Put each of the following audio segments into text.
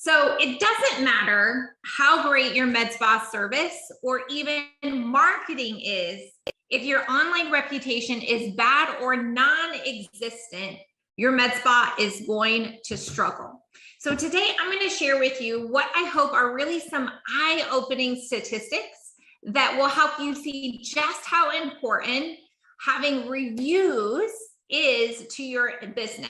So it doesn't matter how great your med spa service or even marketing is. If your online reputation is bad or non-existent, your med spa is going to struggle. So today I'm going to share with you what I hope are really some eye-opening statistics that will help you see just how important having reviews is to your business.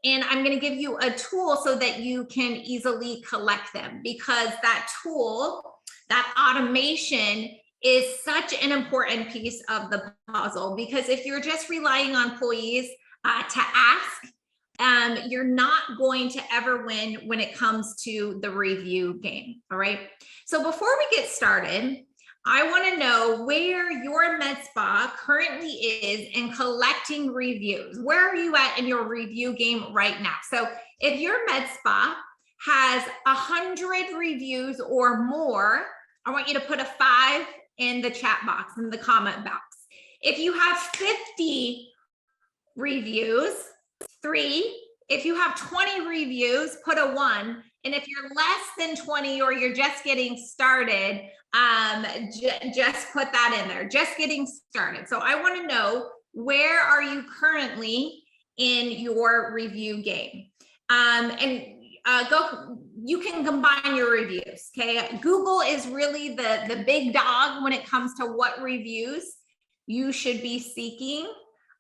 And I'm going to give you a tool so that you can easily collect them, because that tool, that automation, is such an important piece of the puzzle. Because if you're just relying on employees to ask, you're not going to ever win when it comes to the review game. All right. So before we get started, I want to know where your med spa currently is in collecting reviews. Where are you at in your review game right now? So if your med spa has 100 reviews or more, I want you to put a 5 in the chat box, in the comment box. If you have 50 reviews, 3. If you have 20 reviews, put a 1. And if you're less than 20 or you're just getting started, just put that in there, just getting started. So I want to know, where are you currently in your review game? You can combine your reviews, okay? Google is really the big dog when it comes to what reviews you should be seeking.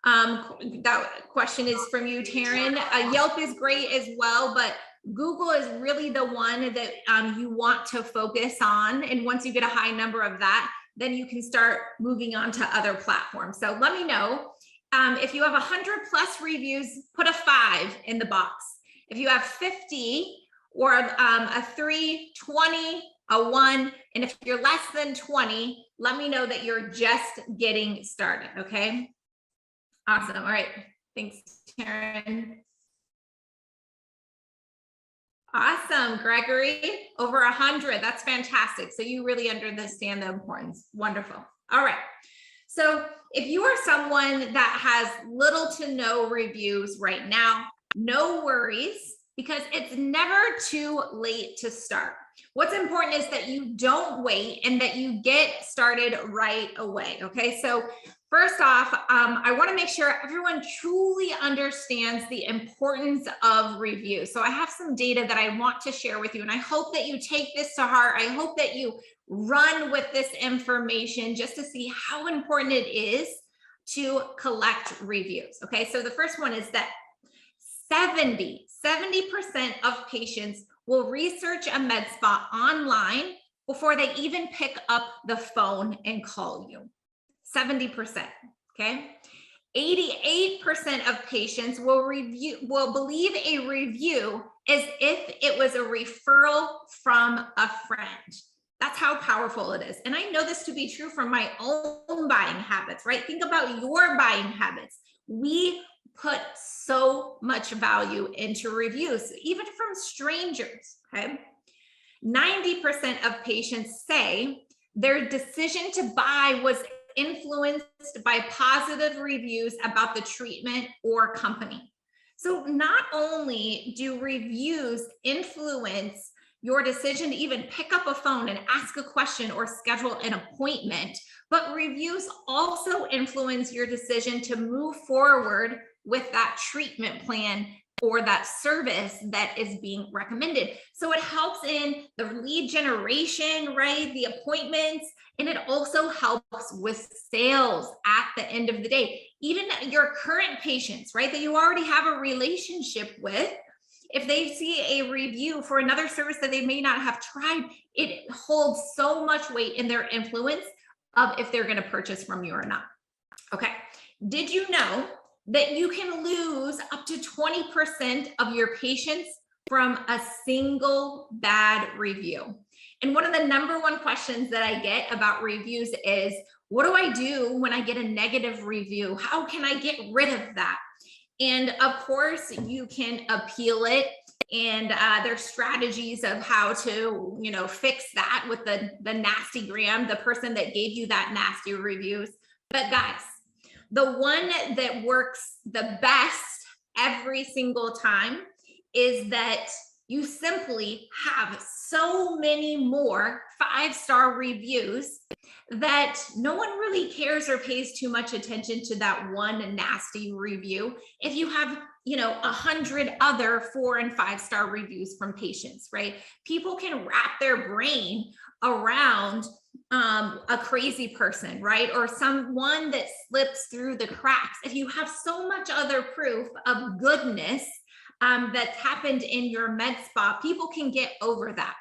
That question is from you, Taryn. Yelp is great as well, but Google is really the one that you want to focus on. And once you get a high number of that, then you can start moving on to other platforms. So let me know. If you have 100 plus reviews, put a 5 in the box. If you have 50 or a 3, 20, a 1, and if you're less than 20, let me know that you're just getting started, okay? Awesome. All right. Thanks, Taryn. Awesome, Gregory, over 100. That's fantastic. So you really understand the importance. Wonderful. All right. So if you are someone that has little to no reviews right now, no worries, because it's never too late to start. What's important is that you don't wait and that you get started right away. Okay. So first off, I want to make sure everyone truly understands the importance of reviews. So I have some data that I want to share with you, and I hope that you take this to heart. I hope that you run with this information just to see how important it is to collect reviews. Okay, so the first one is that 70% of patients will research a med spa online before they even pick up the phone and call you. 70%, okay? 88% of patients will believe a review as if it was a referral from a friend. That's how powerful it is. And I know this to be true from my own buying habits, right? Think about your buying habits. We put so much value into reviews, even from strangers, okay? 90% of patients say their decision to buy was influenced by positive reviews about the treatment or company. So not only do reviews influence your decision to even pick up a phone and ask a question or schedule an appointment, but reviews also influence your decision to move forward with that treatment plan or that service that is being recommended. So it helps in the lead generation, right? The appointments, and it also helps with sales at the end of the day. Even your current patients, right, that you already have a relationship with, if they see a review for another service that they may not have tried, it holds so much weight in their influence of if they're going to purchase from you or not. Okay. Did you know that you can lose up to 20% of your patients from a single bad review? And one of the number one questions that I get about reviews is, what do I do when I get a negative review? How can I get rid of that? And of course, you can appeal it. And there's strategies of how to, fix that with the nasty gram, the person that gave you that nasty reviews. But guys, the one that works the best every single time is that you simply have so many more 5-star reviews that no one really cares or pays too much attention to that one nasty review. If you have, 100 other 4 and 5-star reviews from patients, right? People can wrap their brain around a crazy person, right? Or someone that slips through the cracks. If you have so much other proof of goodness that's happened in your med spa, people can get over that.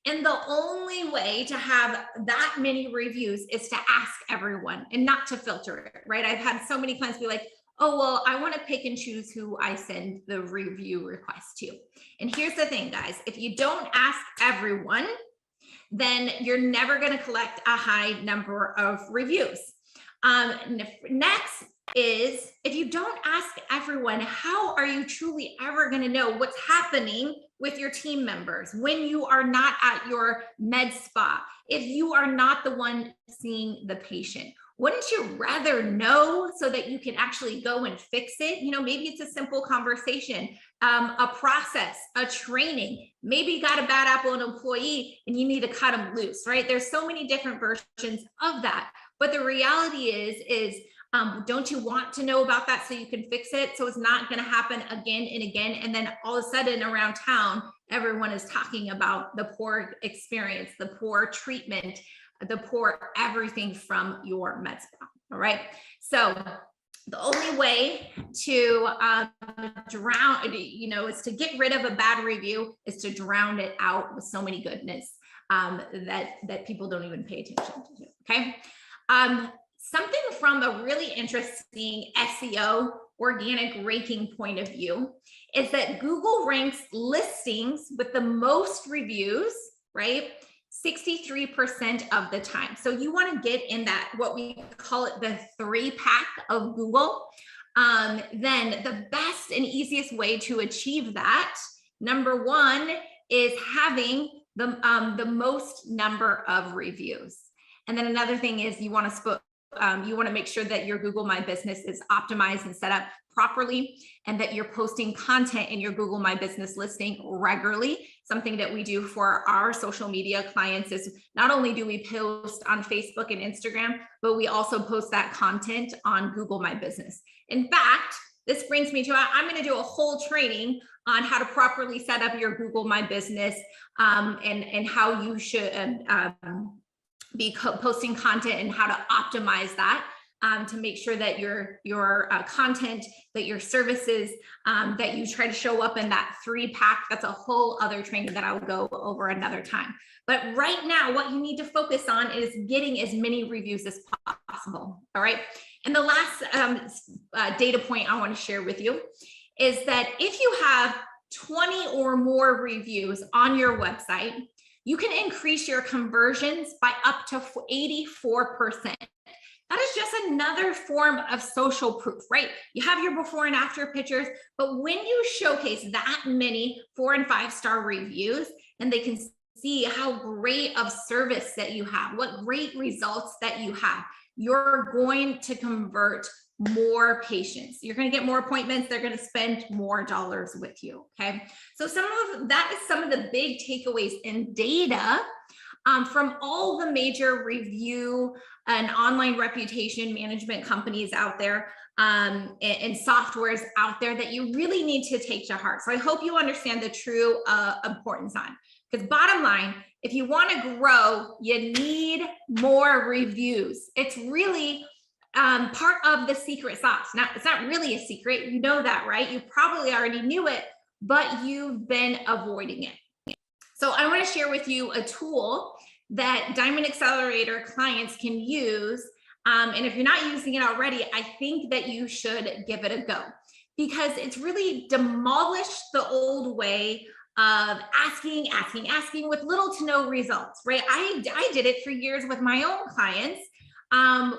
And the only way to have that many reviews is to ask everyone and not to filter it, right? I've had so many clients be like, oh, well, I want to pick and choose who I send the review request to. And here's the thing, guys, if you don't ask everyone, then you're never going to collect a high number of reviews. Next is, if you don't ask everyone, how are you truly ever going to know what's happening with your team members when you are not at your med spa, if you are not the one seeing the patient? Wouldn't you rather know so that you can actually go and fix it? Maybe it's a simple conversation, a process, a training. Maybe you got a bad apple employee and you need to cut them loose, right? There's so many different versions of that. But the reality is don't you want to know about that so you can fix it? So it's not going to happen again and again. And then all of a sudden around town, everyone is talking about the poor experience, the poor treatment, the poor everything from your med spa. All right. So the only way to drown, is to get rid of a bad review, is to drown it out with so many goodness that people don't even pay attention to. Okay. Something from a really interesting SEO organic ranking point of view is that Google ranks listings with the most reviews, right? 63% of the time. So you want to get in that, what we call it, the 3-pack of Google. Then the best and easiest way to achieve that, number one, is having the most number of reviews. And then another thing is you want to make sure that your Google My Business is optimized and set up properly, and that you're posting content in your Google My Business listing regularly. Something that we do for our social media clients is not only do we post on Facebook and Instagram, but we also post that content on Google My Business. In fact, this brings me to, I'm going to do a whole training on how to properly set up your Google My Business and how you should be posting content and how to optimize that to make sure that your content, that your services, that you try to show up in that 3-pack. That's a whole other training that I will go over another time. But right now, what you need to focus on is getting as many reviews as possible. All right. And the last data point I want to share with you is that if you have 20 or more reviews on your website, you can increase your conversions by up to 84%. That is just another form of social proof, right? You have your before and after pictures, but when you showcase that many 4 and 5-star reviews, and they can see how great of service that you have, what great results that you have, you're going to convert more patients. You're going to get more appointments. They're going to spend more dollars with you. Okay. So that is some of the big takeaways in data from all the major review and online reputation management companies out there and softwares out there that you really need to take to heart. So I hope you understand the true importance on, because bottom line, if you want to grow, you need more reviews. It's really part of the secret sauce. Now, it's not really a secret. You know that, right? You probably already knew it, but you've been avoiding it. So I want to share with you a tool that Diamond Accelerator clients can use. And if you're not using it already, I think that you should give it a go, because it's really demolished the old way of asking with little to no results, right? I did it for years with my own clients,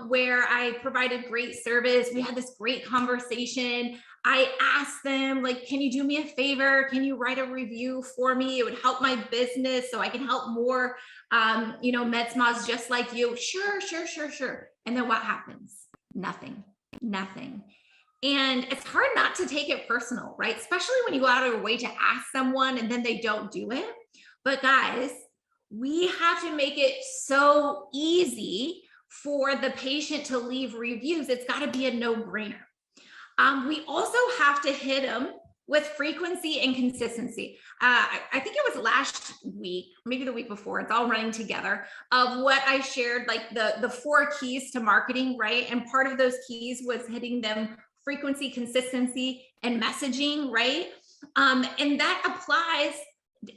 where I provided great service. We had this great conversation. I asked them, like, can you do me a favor? Can you write a review for me? It would help my business so I can help more, med spas just like you. Sure. And then what happens? Nothing. And it's hard not to take it personal, right? Especially when you go out of your way to ask someone and then they don't do it. But guys, we have to make it so easy for the patient to leave reviews. It's got to be a no-brainer. We also have to hit them with frequency and consistency. I think it was last week, maybe the week before, it's all running together, of what I shared, like the 4 keys to marketing, right? And part of those keys was hitting them frequency, consistency, and messaging, right? And that applies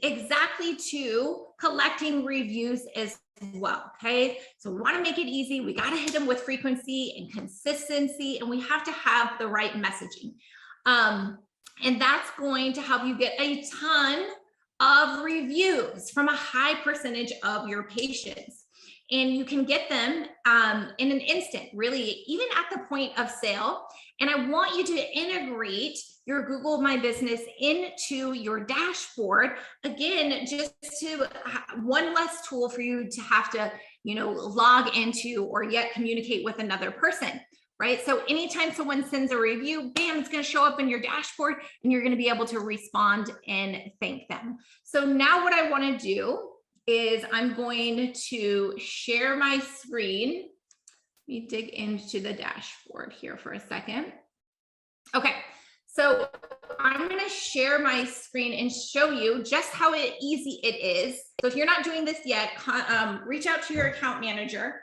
exactly to collecting reviews as well. Okay, so we want to make it easy. We got to hit them with frequency and consistency, and we have to have the right messaging. And that's going to help you get a ton of reviews from a high percentage of your patients. And you can get them in an instant, really, even at the point of sale. And I want you to integrate your Google My Business into your dashboard. Again, just to one less tool for you to have to, log into or yet communicate with another person, right? So anytime someone sends a review, bam, it's going to show up in your dashboard and you're going to be able to respond and thank them. So now what I want to do is I'm going to share my screen. Let me dig into the dashboard here for a second. Okay, so I'm going to share my screen and show you just how easy it is. So if you're not doing this yet, reach out to your account manager,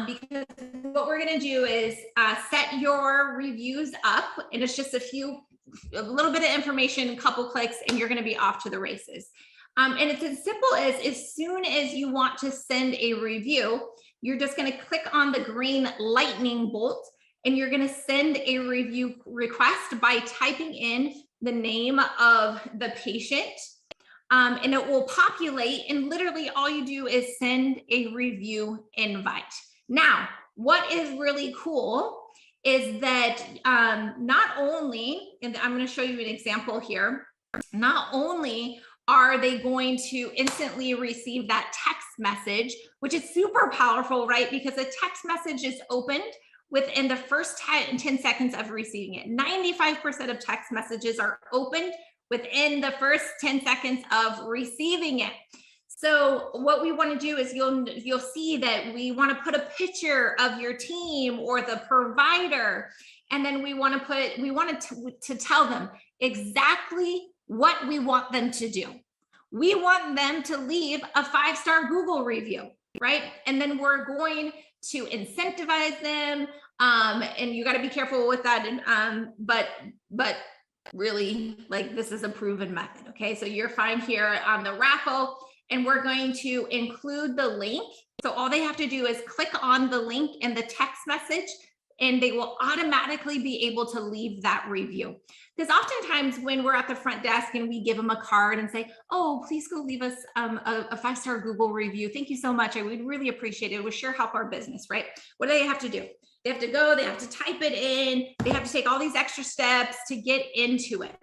because what we're going to do is set your reviews up, and it's just a little bit of information, a couple clicks, and you're going to be off to the races. And it's as simple as soon as you want to send a review, you're just going to click on the green lightning bolt, and you're going to send a review request by typing in the name of the patient, and it will populate, and literally all you do is send a review invite. Now, what is really cool is that not only, and I'm going to show you an example here, not only are they going to instantly receive that text message, which is super powerful, right? Because a text message is opened within the first 10 seconds of receiving it. 95% of text messages are opened within the first 10 seconds of receiving it. So what we want to do is you'll see that we want to put a picture of your team or the provider, and then we want to tell them exactly what we want them to do. We want them to leave a 5-star Google review, right? And then we're going to incentivize them, and you got to be careful with that. And but really, like, this is a proven method. Okay, so you're fine here on the raffle, and we're going to include the link. So all they have to do is click on the link in the text message, and they will automatically be able to leave that review. Because oftentimes when we're at the front desk and we give them a card and say, oh, please go leave us a 5-star Google review. Thank you so much. I would really appreciate it. It would sure help our business, right? What do they have to do? They have to go, they have to type it in, they have to take all these extra steps to get into it.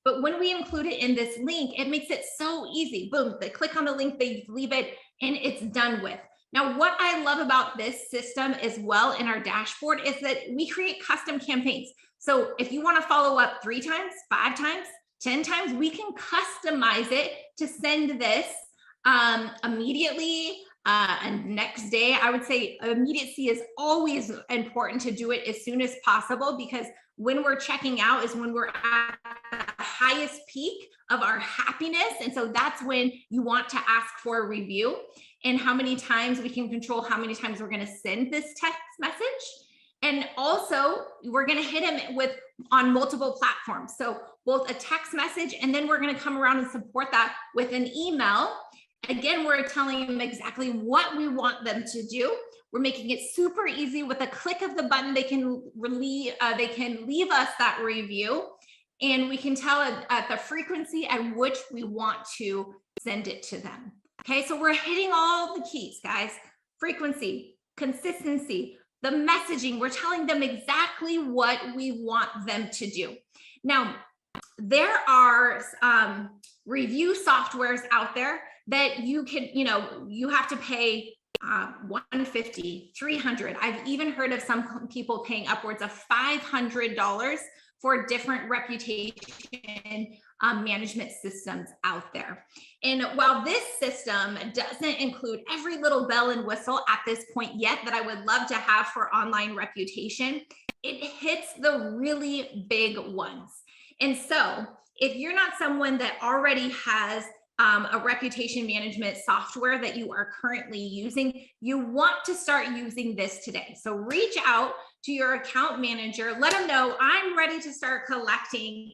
But when we include it in this link, it makes it so easy. Boom, they click on the link, they leave it, and it's done with. Now, what I love about this system as well in our dashboard is that we create custom campaigns. So if you want to follow up 3 times, 5 times, 10 times, we can customize it to send this immediately and next day. I would say immediacy is always important to do it as soon as possible, because when we're checking out is when we're at the highest peak of our happiness. And so that's when you want to ask for a review, and how many times we can control how many times we're going to send this text message. And also we're going to hit them on multiple platforms. So both a text message, and then we're going to come around and support that with an email. Again, we're telling them exactly what we want them to do. We're making it super easy. With a click of the button, they can leave us that review, and we can tell at the frequency at which we want to send it to them. Okay, so we're hitting all the keys, guys. Frequency, consistency, the messaging. We're telling them exactly what we want them to do. Now, there are review softwares out there that you can, you have to pay $150, $300. I've even heard of some people paying upwards of $500 for different reputation management systems out there. And while this system doesn't include every little bell and whistle at this point yet that I would love to have for online reputation, it hits the really big ones. And so if you're not someone that already has a reputation management software that you are currently using, you want to start using this today. So reach out to your account manager, let them know I'm ready to start collecting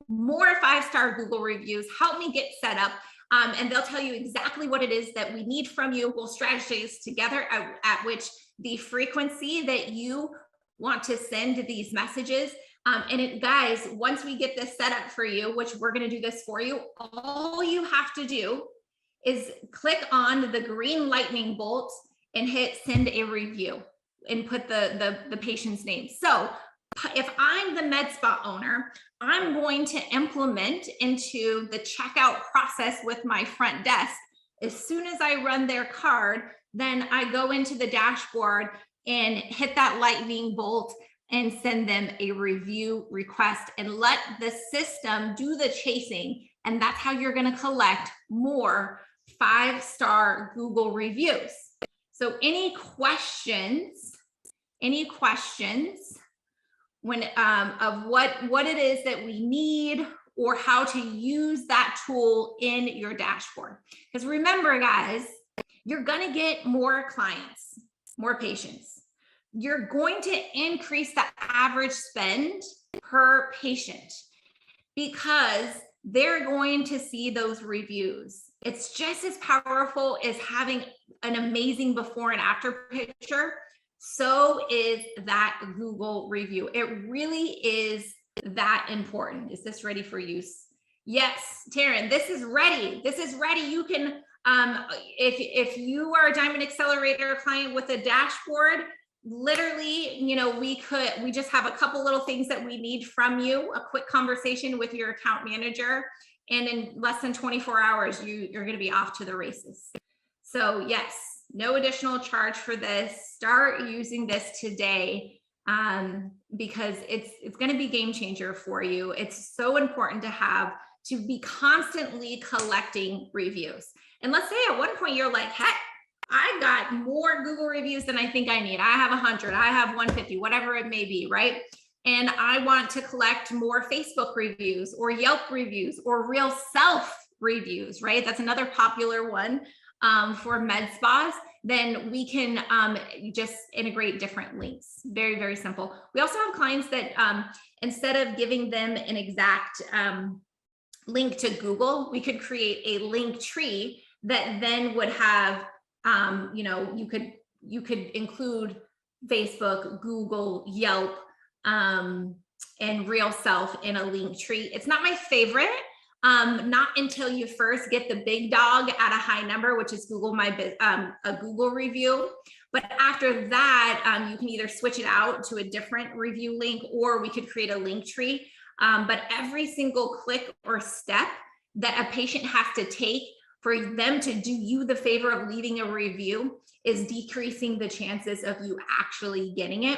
more 5-star Google reviews, help me get set up. And they'll tell you exactly what it is that we need from you. We'll strategize together at which the frequency that you want to send these messages. Guys, once we get this set up for you, which we're going to do this for you, all you have to do is click on the green lightning bolt and hit send a review and put the patient's name. So if I'm the med spa owner, I'm going to implement into the checkout process with my front desk. As soon as I run their card, then I go into the dashboard and hit that lightning bolt and send them a review request and let the system do the chasing. And that's how you're going to collect more 5-star Google reviews. So any questions when of what it is that we need or how to use that tool in your dashboard? Because remember, guys, you're going to get more clients, more patients. You're going to increase the average spend per patient because they're going to see those reviews. It's just as powerful as having an amazing before and after picture. So is that Google review. It really is that important. Is this ready for use? Yes, Taryn, this is ready. This is ready. You can, if you are a Diamond Accelerator client with a dashboard, literally, we just have a couple little things that we need from you, a quick conversation with your account manager, and in less than 24 hours, you're going to be off to the races. So yes, no additional charge for this. Start using this today because it's going to be a game changer for you. It's so important to be constantly collecting reviews. And let's say at one point you're like, heck, I got more Google reviews than I think I need. I have 100, I have 150, whatever it may be, right? And I want to collect more Facebook reviews or Yelp reviews or Real Self reviews, right? That's another popular one for med spas. Then we can just integrate different links. Very, very simple. We also have clients that instead of giving them an exact link to Google, we could create a link tree that then would have you could include Facebook, Google, Yelp, and Real Self in a link tree. It's not my favorite, not until you first get the big dog at a high number, which is a Google review. But after that, you can either switch it out to a different review link, or we could create a link tree. But every single click or step that a patient has to take for them to do you the favor of leaving a review is decreasing the chances of you actually getting it.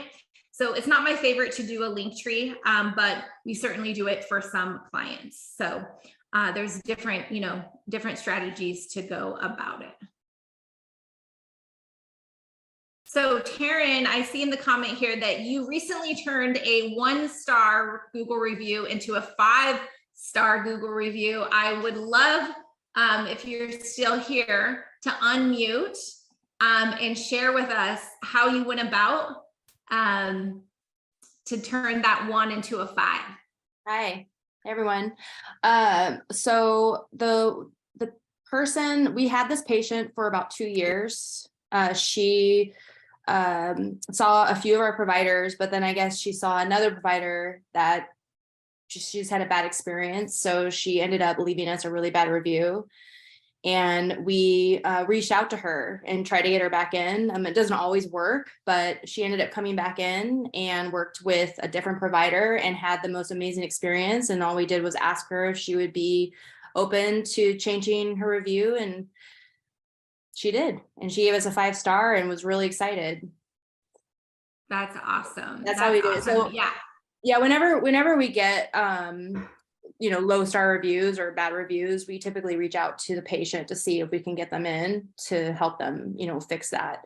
So it's not my favorite to do a link tree, but we certainly do it for some clients. So there's different strategies to go about it. So Taryn, I see in the comment here that you recently turned a 1-star Google review into a 5-star Google review. I would love, if you're still here, to unmute and share with us how you went about to turn that 1 into a 5. Hi, everyone. So the person, we had this patient for about 2 years. She saw a few of our providers, but then I guess she saw another provider that she's had a bad experience. So she ended up leaving us a really bad review. And we reached out to her and tried to get her back in. It doesn't always work, but she ended up coming back in and worked with a different provider and had the most amazing experience. And all we did was ask her if she would be open to changing her review. And she did. And she gave us a 5-star and was really excited. That's awesome. That's how we did it. So yeah, whenever we get, low star reviews or bad reviews, we typically reach out to the patient to see if we can get them in to help them, fix that.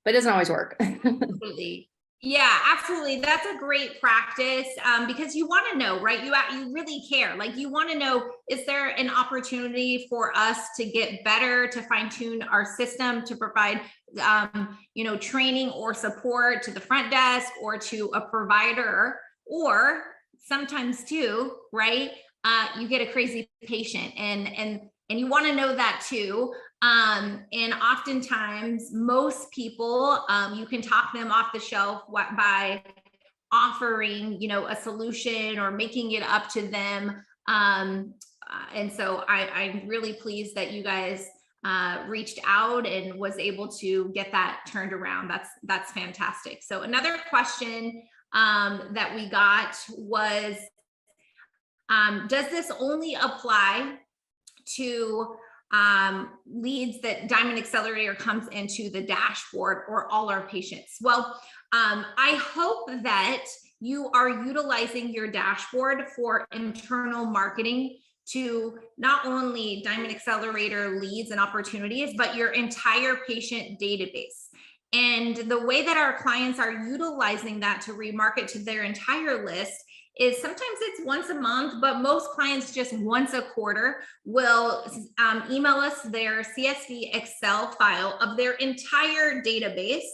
But it doesn't always work. Absolutely. Yeah, absolutely. That's a great practice, because you want to know, right? You really care. Like, you want to know, is there an opportunity for us to get better, to fine tune our system, to provide, training or support to the front desk or to a provider, or sometimes too, right? You get a crazy patient, and you want to know that too. And oftentimes most people, you can talk them off the shelf by offering, a solution or making it up to them. And so I'm really pleased that you guys reached out and was able to get that turned around. That's fantastic. So another question that we got was, does this only apply to leads that Diamond Accelerator comes into the dashboard, or all our patients? Well, I hope that you are utilizing your dashboard for internal marketing to not only Diamond Accelerator leads and opportunities, but your entire patient database. And the way that our clients are utilizing that to remarket to their entire list is sometimes it's once a month, but most clients just once a quarter will email us their CSV Excel file of their entire database.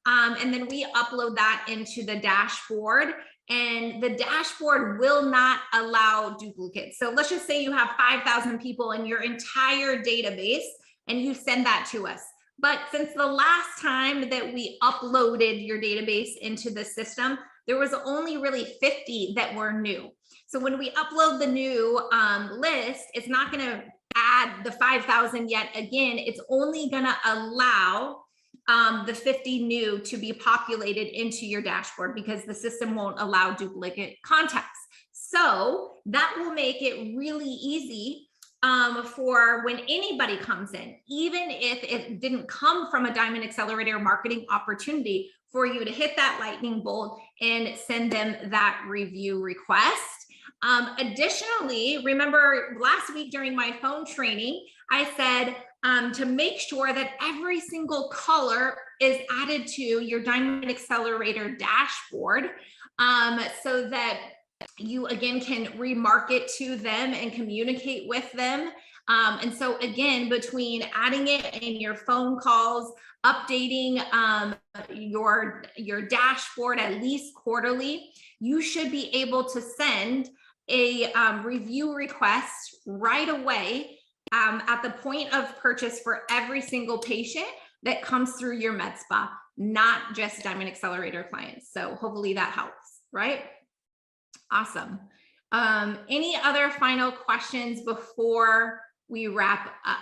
And then we upload that into the dashboard, and the dashboard will not allow duplicates. So let's just say you have 5,000 people in your entire database and you send that to us. But since the last time that we uploaded your database into the system, there was only really 50 that were new. So when we upload the new list, it's not going to add the 5,000 yet again. It's only going to allow the 50 new to be populated into your dashboard, because the system won't allow duplicate contacts. So that will make it really easy for when anybody comes in, even if it didn't come from a Diamond Accelerator marketing opportunity, for you to hit that lightning bolt and send them that review request. Additionally, remember last week during my phone training, I said to make sure that every single color is added to your Diamond Accelerator dashboard, so that you again can remarket to them and communicate with them. And so again, between adding it in your phone calls, updating your dashboard at least quarterly, you should be able to send a review request right away at the point of purchase for every single patient that comes through your med spa, not just Diamond Accelerator clients. So hopefully that helps, right? Awesome. Any other final questions before we wrap up?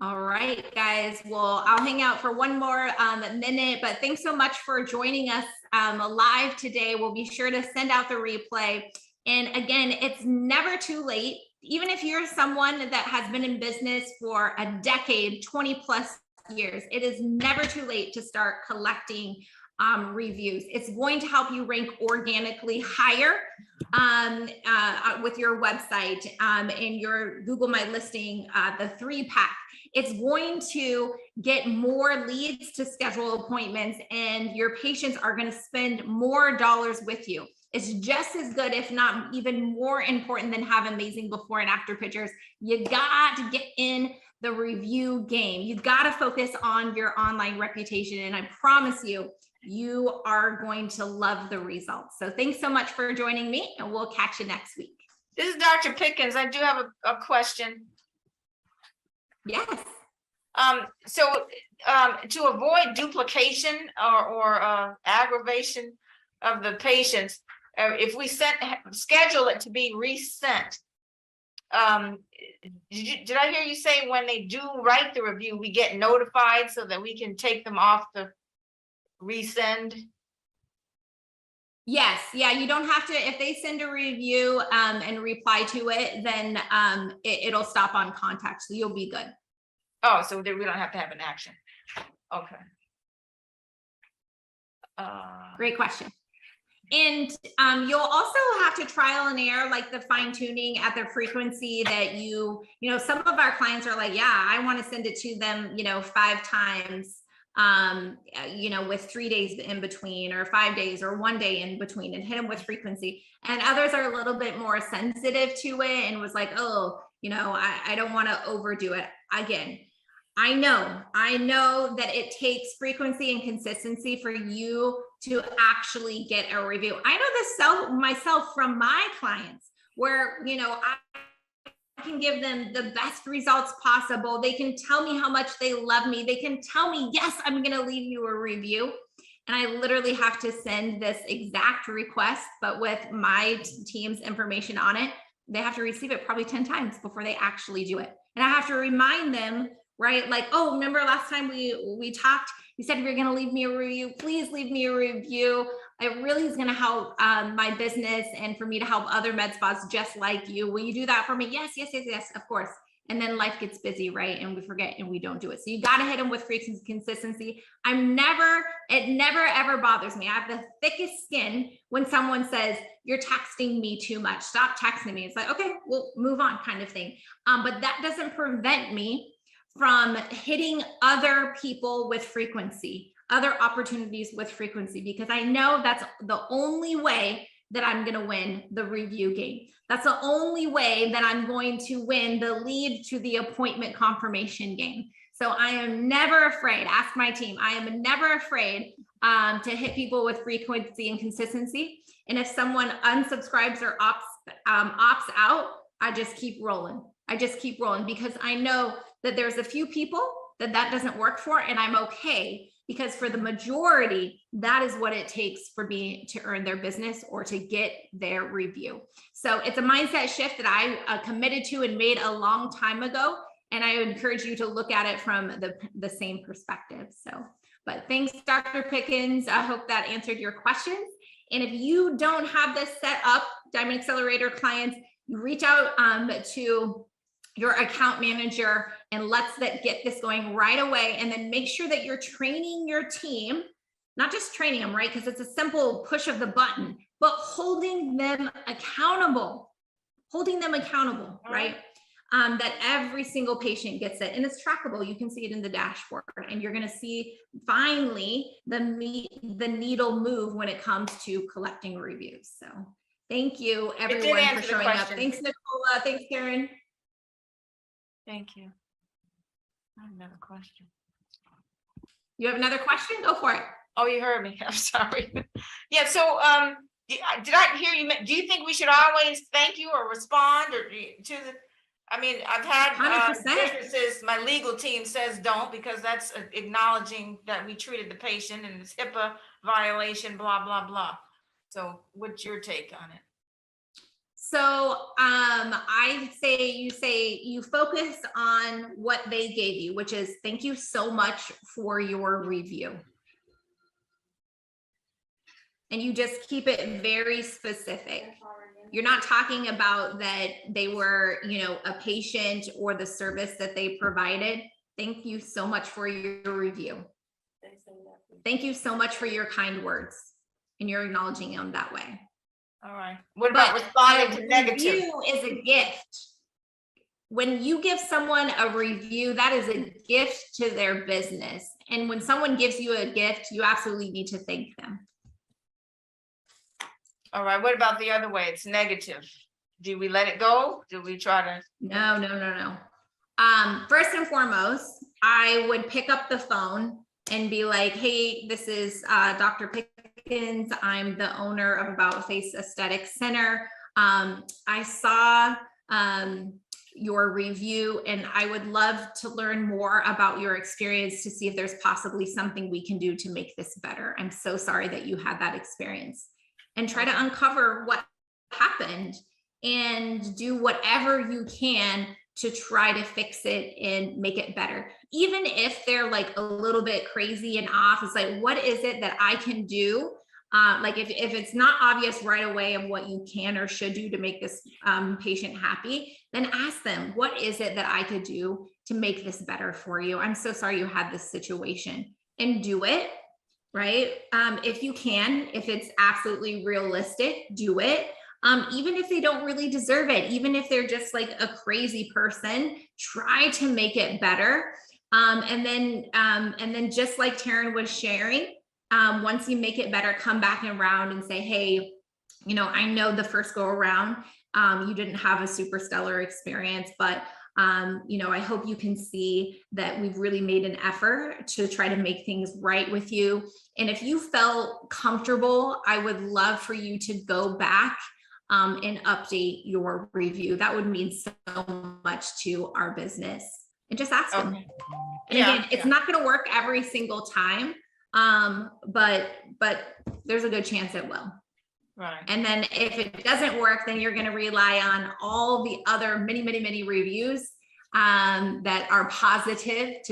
All right, guys. Well, I'll hang out for one more minute, but thanks so much for joining us live today. We'll be sure to send out the replay. And again, it's never too late. Even if you're someone that has been in business for a decade, 20 plus years, it is never too late to start collecting reviews. It's going to help you rank organically higher with your website and your Google My Listing, the 3-pack. It's going to get more leads to schedule appointments, and your patients are going to spend more dollars with you. It's just as good, if not even more important, than have amazing before and after pictures. You got to get in the review game. You've got to focus on your online reputation, and I promise you, you are going to love the results. So thanks so much for joining me, and we'll catch you next week. This is Dr. Pickens. I do have a question. Yes. So to avoid duplication or aggravation of the patients, if we schedule it to be resent, did I hear you say when they do write the review, we get notified so that we can take them off the resend? Yes, yeah, you don't have to, if they send a review and reply to it, then it'll stop on contact, so you'll be good. Oh, so we don't have to have an action. Okay. Great question. And you'll also have to trial and error, like the fine tuning at the frequency that you know, some of our clients are like, yeah, I want to send it to them, you know, 5 times, you know, with 3 days in between, or 5 days, or 1 day in between, and hit them with frequency. And others are a little bit more sensitive to it and was like, oh, you know, I don't want to overdo it. Again, I know that it takes frequency and consistency for you to actually get a review. I know this myself from my clients, where, you know, I can give them the best results possible. They can tell me how much they love me. They can tell me, yes, I'm going to leave you a review. And I literally have to send this exact request, but with my team's information on it. They have to receive it probably 10 times before they actually do it. And I have to remind them, right? Like, oh, remember last time we talked, you said you were going to leave me a review. Please leave me a review. It really is going to help my business, and for me to help other med spas just like you. Will you do that for me? Yes, yes, yes, yes, of course. And then life gets busy, right? And we forget and we don't do it. So you got to hit them with frequency, consistency. It never, ever bothers me. I have the thickest skin when someone says, you're texting me too much. Stop texting me. It's like, okay, we'll move on, kind of thing. But that doesn't prevent me from hitting other people with frequency, other opportunities with frequency, because I know that's the only way that I'm going to win the review game. That's the only way that I'm going to win the lead to the appointment confirmation game. So I am never afraid. Ask my team. I am never afraid to hit people with frequency and consistency. And if someone unsubscribes or opts out, I just keep rolling. I just keep rolling, because I know that there's a few people that doesn't work for, and I'm okay, because for the majority, that is what it takes for me to earn their business or to get their review. So it's a mindset shift that I committed to and made a long time ago. And I encourage you to look at it from the same perspective. So, but thanks, Dr. Pickens. I hope that answered your questions. And if you don't have this set up, Diamond Accelerator clients, reach out to your account manager and let's get this going right away. And then make sure that you're training your team, not just training them, right? Because it's a simple push of the button, but holding them accountable, right? That every single patient gets it, and it's trackable. You can see it in the dashboard, and you're going to see finally the needle move when it comes to collecting reviews. So thank you everyone for showing up. Thanks, Nicola. Thanks, Karen. Thank you. I have another question. You have another question? Go for it. Oh, you heard me. I'm sorry. Yeah. So, did I hear you? Do you think we should always thank you or respond or to the? I mean, I've had businesses. My legal team says don't, because that's acknowledging that we treated the patient and it's HIPAA violation. Blah blah blah. So, what's your take on it? So I say you focus on what they gave you, which is thank you so much for your review. And you just keep it very specific. You're not talking about that they were, you know, a patient or the service that they provided. Thank you so much for your review. Thank you so much for your kind words, and you're acknowledging them that way. All right. What about responding to negative? Review is a gift. When you give someone a review, that is a gift to their business. And when someone gives you a gift, you absolutely need to thank them. All right. What about the other way? It's negative. Do we let it go? Do we try to? No. First and foremost, I would pick up the phone and be like, hey, this is Dr. Pickens. I'm the owner of About Face Aesthetic Center. I saw your review, and I would love to learn more about your experience to see if there's possibly something we can do to make this better. I'm so sorry that you had that experience, and try to uncover what happened and do whatever you can to try to fix it and make it better. Even if they're like a little bit crazy and off, it's like, what is it that I can do Like if it's not obvious right away of what you can or should do to make this patient happy, then ask them, what is it that I could do to make this better for you? I'm so sorry you had this situation, and do it, right? If you can, if it's absolutely realistic, do it. Even if they don't really deserve it, even if they're just like a crazy person, try to make it better. And then just like Taryn was sharing, once you make it better, come back around and say, hey, you know, I know the first go around, you didn't have a super stellar experience, but you know, I hope you can see that we've really made an effort to try to make things right with you. And if you felt comfortable, I would love for you to go back and update your review. That would mean so much to our business. And just ask them. Okay. And again, it's not going to work every single time, but there's a good chance it will. Right. And then if it doesn't work, then you're going to rely on all the other many reviews that are positive to